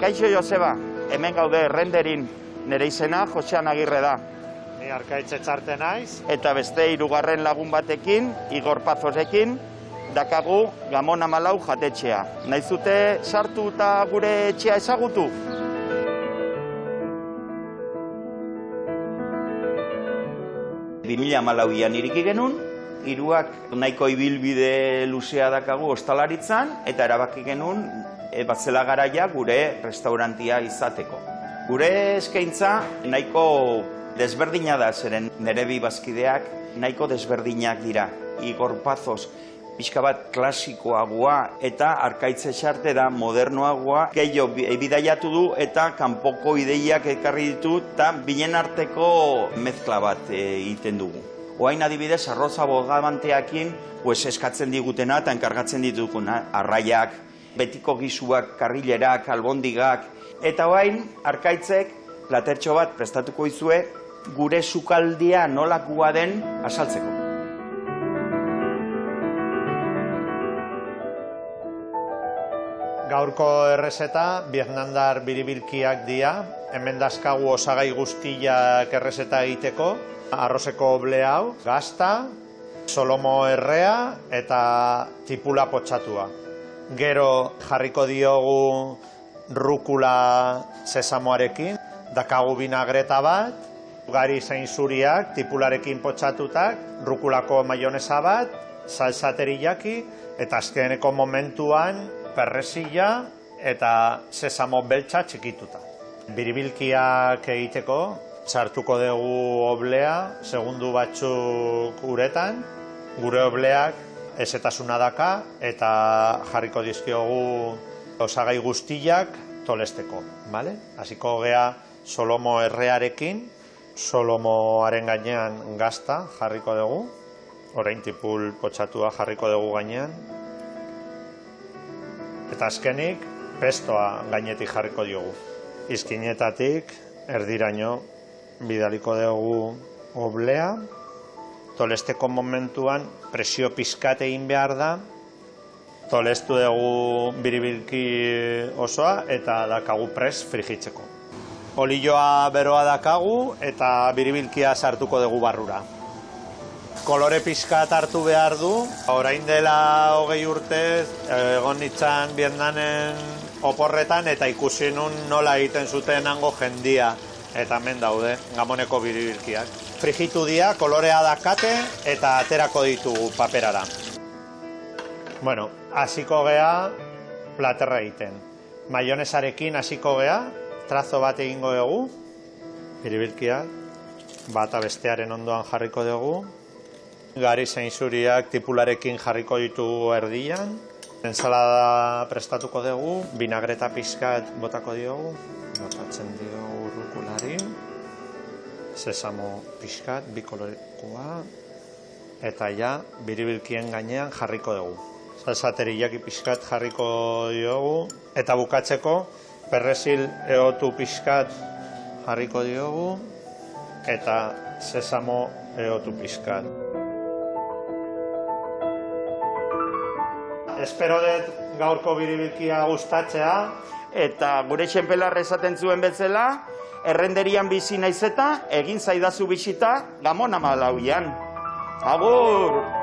Kaixo Joseba, hemen gaude errenderin, nire izena Josean Agirre da. Ni Arkaitz Etxarte naiz. Eta beste hirugarren lagun batekin, Igor Pazosekin, dakagu Gamon 14 jatetxea. Naizute sartu eta gure etxea ezagutu? ...2014an iriki genuen, hiruak nahiko ibilbide luzea dakagu ostalaritzan, eta erabaki genuen batzela garaia gure restaurantia izateko. Gure eskaintza nahiko desberdina da, zeren nire bi bazkideak nahiko desberdinak dira. Igor Pazos pixka bat klasikoagoa eta Arkaitz Etxarte da modernoagoa. Gehiago bidaiatu du eta kanpoko ideiak ekarri ditu eta binen arteko mezkla bat egiten dugu. Oain adibidez, arroza bogabanteakin eskatzen digutena eta enkargatzen dituguna. Arraiak, betiko gizuak, karrilerak, albondigak. Eta oain, Arkaitzek platertxo bat prestatuko izue gure sukaldia nolakoa den azaltzeko. Gaurko errezeta, biernandar biribilkiak dira. Hemen dazkagu osagai guztiak errezeta egiteko. Arrozeko oble hau, gazta, solomo errea eta tipula potxatua. Gero jarriko diogu rukula sesamoarekin. Dakagu binagreta bat, ugari zein zuriak, tipularekin potxatutak, rukulako maionesa bat, salsa teriyaki, eta azkeneko momentuan perrezila eta sesamo beltza txikituta. Biribilkiak egiteko, sartuko dugu oblea, segundu batzuk uretan, gure obleak ezetasuna daka, eta jarriko dizkiogu osagai guztiak tolesteko. Hasiko gea solomo errearekin, solomoaren gainean gazta jarriko dugu, orain tipul potxatua jarriko dugu gainean, eta azkenik pestoa gainetik jarriko diogu. Izkinetatik erdiraino bidaliko dugu oblea, tolesteko momentuan presio pizkat egin behar da, tolestu dugu biribilki osoa eta dakagu pres frijitzeko. Olioa beroa dakagu eta biribilkia sartuko dugu barrura. Kolore pizkat hartu behar du, orain dela 20 urtez egon nintzen Vietnamen oporretan eta ikusi nun nola egiten zuten hango jendia. Eta hemen daude, Gamoneko biribilkiak. Frijitu dira, kolorea dakate eta aterako ditugu paperara. Bueno, hasiko gea platerra egiten. Maionesarekin hasiko gea, trazo bat egingo dugu, biribilkiak, bata bestearen ondoan jarriko dugu. Gari zein zuriak tipularekin jarriko ditugu erdian. Ensalada prestatuko dugu, binagreta pizkat botako diogu. Botatzen diogu rukulari. Sesamo pizkat, bikolorekoa. Eta ja, biribilkien gainean jarriko dugu. Salsa teriyaki pizkat jarriko diogu. Eta bukatzeko, perrezil eotu pizkat jarriko diogu. Eta sesamo eotu pizkat. Espero dut gaurko biribilkia gustatzea. Eta gure txenpelar esaten zuen bezala, errenderian bizi naizeta, egin zaidazu bisita Gamon 14an. Agur!